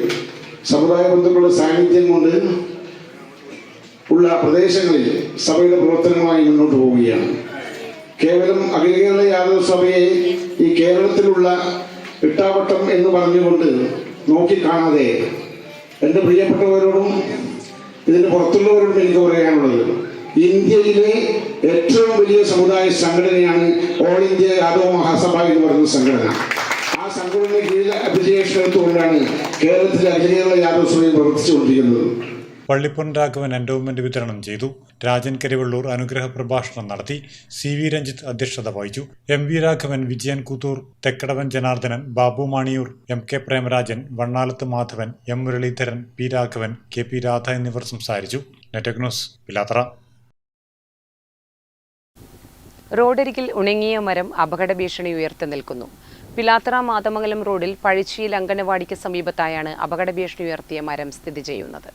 സമുദായ ബന്ധുക്കളുടെ സാന്നിധ്യം കൊണ്ട് ഉള്ള പ്രദേശങ്ങളിൽ സഭയുടെ പ്രവർത്തനമായി മുന്നോട്ട് പോവുകയാണ്. കേവലം അഖില കേരള യാദവ സഭയെ ഈ കേരളത്തിലുള്ള ഇട്ടാവട്ടം എന്ന് പറഞ്ഞുകൊണ്ട് നോക്കിക്കാണാതെ എൻ്റെ പ്രിയപ്പെട്ടവരോടും ഇതിന് പുറത്തുള്ളവരോടും എനിക്ക് പറയാനുള്ളത്, ഇന്ത്യയിലെ ഏറ്റവും വലിയ സമുദായ സംഘടനയാണ് ഓൾ ഇന്ത്യ യാദവ മഹാസഭ എന്ന് പറയുന്ന സംഘടന. ആ സംഘടനയുടെ കീഴിൽ അഭിജേഷൻ എടുത്തുകൊണ്ടാണ് കേരളത്തിലെ അഖില കേരള യാദവ സഭയിൽ പ്രവർത്തിച്ചുകൊണ്ടിരിക്കുന്നത്. പള്ളിപ്പുറം രാഘവൻ എൻഡോമെന്റ് വിതരണം ചെയ്തു. രാജൻ കരിവള്ളൂർ അനുഗ്രഹ പ്രഭാഷണം നടത്തി. CV രഞ്ജിത്ത് അധ്യക്ഷത വഹിച്ചു. MV Raghavan, Vijayan Koothoor, Thekkadavan Janardhanan, Babu Maniyoor, MK Premarajan, വണ്ണാലത്ത് Madhavan, M Muraleedharan, P Raghavan, KP Radha എന്നിവർ സംസാരിച്ചു. Network news, Pilathara. റോഡരികിൽ ഉണങ്ങിയ മരം അപകട ഭീഷണി ഉയർത്തി നിൽക്കുന്നു. പിലാത്തറ മാതമംഗലം റോഡിൽ പഴിച്ചിയിൽ അങ്കണവാടിക്ക് സമീപത്തായാണ് അപകട ഭീഷണി ഉയർത്തിയ മരം സ്ഥിതി ചെയ്യുന്നത്.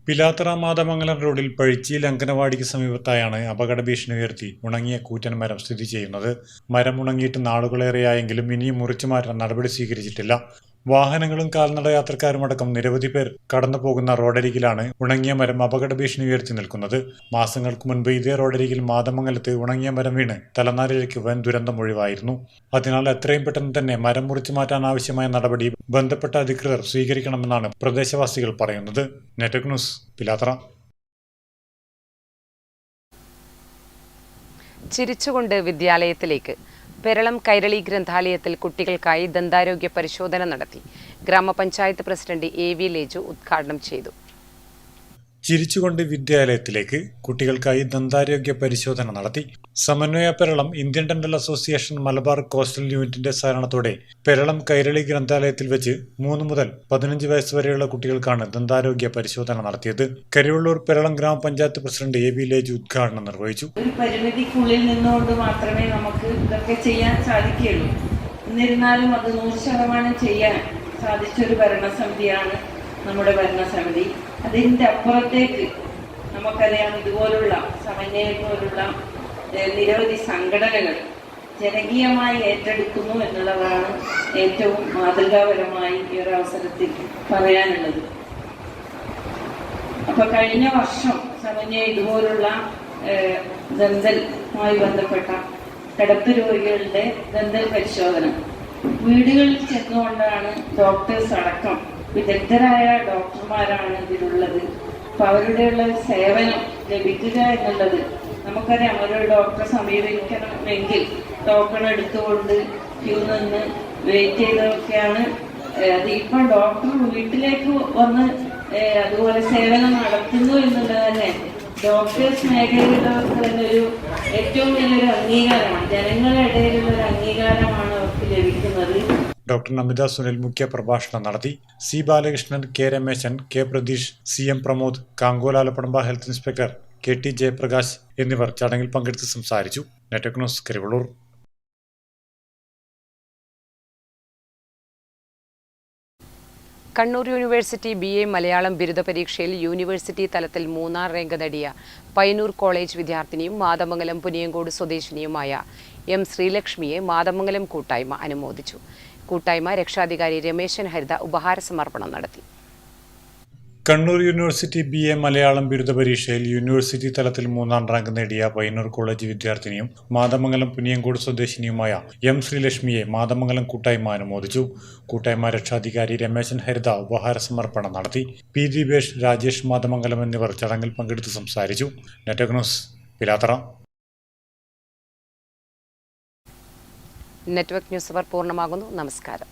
പിലാത്തറ മാതമംഗലം റോഡിൽ പഴിച്ചിയിൽ അങ്കനവാടിക്ക് സമീപത്തായാണ് അപകട ഭീഷണി ഉയർത്തി ഉണങ്ങിയ കൂറ്റൻ മരം സ്ഥിതി ചെയ്യുന്നത്. മരം ഉണങ്ങിയിട്ട് നാളുകളേറെയായെങ്കിലും ഇനിയും മുറിച്ചു മാറ്റാൻ നടപടി സ്വീകരിച്ചിട്ടില്ല. വാഹനങ്ങളും കാൽനട യാത്രക്കാരുമടക്കം നിരവധി പേർ കടന്നു പോകുന്ന റോഡരികിലാണ് ഉണങ്ങിയ മരം അപകട ഭീഷണി ഉയർത്തി നിൽക്കുന്നത്. മാസങ്ങൾക്ക് മുൻപ് ഇതേ റോഡരികിൽ മാതമംഗലത്ത് ഉണങ്ങിയ മരം വീണ് തലനാരിഴയ്ക്ക് വൻ ദുരന്തം ഒഴിവായിരുന്നു. അതിനാൽ എത്രയും പെട്ടെന്ന് തന്നെ മരം മുറിച്ചു മാറ്റാൻ ആവശ്യമായ നടപടി ബന്ധപ്പെട്ട അധികൃതർ സ്വീകരിക്കണമെന്നാണ് പ്രദേശവാസികൾ പറയുന്നത്. Network news, Pilathara. ചിരിച്ചുകൊണ്ട് വിദ്യാലയത്തിലേക്ക്. പെരളം കൈരളി ഗ്രന്ഥാലയത്തിൽ കുട്ടികൾക്കായി ദന്താരോഗ്യ പരിശോധന നടത്തി. ഗ്രാമപഞ്ചായത്ത് പ്രസിഡന്റ് AV ലേജു ഉദ്ഘാടനം ചെയ്തു. ചിരിച്ചുകൊണ്ട് വിദ്യാലയത്തിലേക്ക് കുട്ടികൾക്കായി ദന്താരോഗ്യ പരിശോധന നടത്തി. സമന്വയ Peralam Indian dental association Malabar coastal യൂണിറ്റിന്റെ സഹകരണത്തോടെ പെരളം കൈരളി ഗ്രന്ഥാലയത്തിൽ വെച്ച് 3 മുതൽ 15 വയസ്സ് വരെയുള്ള കുട്ടികൾക്കാണ് ദന്താരോഗ്യ പരിശോധന നടത്തിയത്. കരിവള്ളൂർ പെരളം ഗ്രാമപഞ്ചായത്ത് പ്രസിഡന്റ് AV ലേജു ഉദ്ഘാടനം നിർവഹിച്ചു. ഒരു പരിമിതിക്കുള്ളിൽ നിന്നുകൊണ്ട് മാത്രമേ നമുക്ക് ഇതൊക്കെ ചെയ്യാൻ സാധിക്കുകയുള്ളൂ. എന്നിരുന്നാലും അത് 100% ചെയ്യാൻ സാധിച്ചൊരു ഭരണസമിതിയാണ് നമ്മുടെ ഭരണസമിതി. അതിൻ്റെ അപ്പുറത്തേക്ക് നമുക്കറിയാം, ഇതുപോലുള്ള സമന്വയ പോലുള്ള നിരവധി സംഘടനകൾ ജനകീയമായി ഏറ്റെടുക്കുന്നു എന്നുള്ളതാണ് ഏറ്റവും മാതൃകാപരമായി ഈ ഒരു അവസരത്തിൽ പറയാനുള്ളത്. അപ്പൊ കഴിഞ്ഞ വർഷം സമന്വയ ഇതുപോലുള്ള ദന്തലുമായി ബന്ധപ്പെട്ട കിടപ്പ് രോഗികളുടെ ദന്തൽ പരിശോധന വീടുകളിൽ ചെന്നുകൊണ്ടാണ് ഡോക്ടേഴ്സ് അടക്കം വിദഗ്ധരായ ഡോക്ടർമാരാണ് ഇതിലുള്ളത്. അപ്പൊ അവരുടെയുള്ള സേവനം ലഭിക്കുക എന്നുള്ളത് നമുക്കറിയാം. ഒരു ഡോക്ടറെ സമീപിക്കണമെങ്കിൽ ടോക്കൺ എടുത്തുകൊണ്ട് ക്യൂ നിന്ന് വെയിറ്റ് ചെയ്തൊക്കെയാണ്. അത് ഇപ്പൊ ഡോക്ടർ വീട്ടിലേക്ക് വന്ന് അതുപോലെ സേവനം നടത്തുന്നു എന്നുള്ളത് തന്നെ ഡോക്ടേഴ്സ് മേഖലയിലുള്ളവർക്ക് തന്നെ ഒരു ഏറ്റവും വലിയൊരു അംഗീകാരമാണ്. ജനങ്ങളുടെ ഇടയിലുള്ള ഒരു അംഗീകാരമാണ് അവർക്ക് ലഭിക്കുന്നത്. ഡോക്ടർ നമിത സുനിൽ മുഖ്യ പ്രഭാഷണം നടത്തി. C Balakrishnan, K Rameshan, K Pratheesh, CM Pramod, Kankolalappadamba health inspector KT Jayaprakash എന്നിവർ ചടങ്ങിൽ പങ്കെടുത്ത് സംസാരിച്ചു. Network news, Karivellur. Kannur university BA Malayalam ബിരുദ പരീക്ഷയിൽ യൂണിവേഴ്സിറ്റി തലത്തിൽ 3ാം റാങ്ക് നേടിയ പയ്യന്നൂർ കോളേജ് വിദ്യാർത്ഥിനിയും മാതമംഗലം പുനിയങ്കോട് സ്വദേശിനിയുമായ M ശ്രീലക്ഷ്മിയെ മാതമംഗലം കൂട്ടായ്മ അനുമോദിച്ചു. കൂട്ടായ്മ രക്ഷാധികാരി രമേശൻ ഹരിത ഉപഹാര സമർപ്പണം നടത്തി. കണ്ണൂർ യൂണിവേഴ്സിറ്റി BA മലയാളം ബിരുദ പരീക്ഷയിൽ യൂണിവേഴ്സിറ്റി തലത്തിൽ 3ാം റാങ്ക് നേടിയ പയ്യന്നൂർ കോളേജ് വിദ്യാർത്ഥിനിയും മാതമംഗലം പുനിയങ്കോട് സ്വദേശിനിയുമായ M ശ്രീലക്ഷ്മിയെ മാതമംഗലം കൂട്ടായ്മ അനുമോദിച്ചു. കൂട്ടായ്മ രക്ഷാധികാരി രമേശൻ ഹരിത ഉപഹാര സമർപ്പണം നടത്തി. P ദീപേഷ്, രാജേഷ് മാതമംഗലം എന്നിവർ ചടങ്ങിൽ പങ്കെടുത്ത് സംസാരിച്ചു. Network news, Pilathara. Network news അവർ പൂർണ്ണമാകുന്നു. നമസ്കാരം.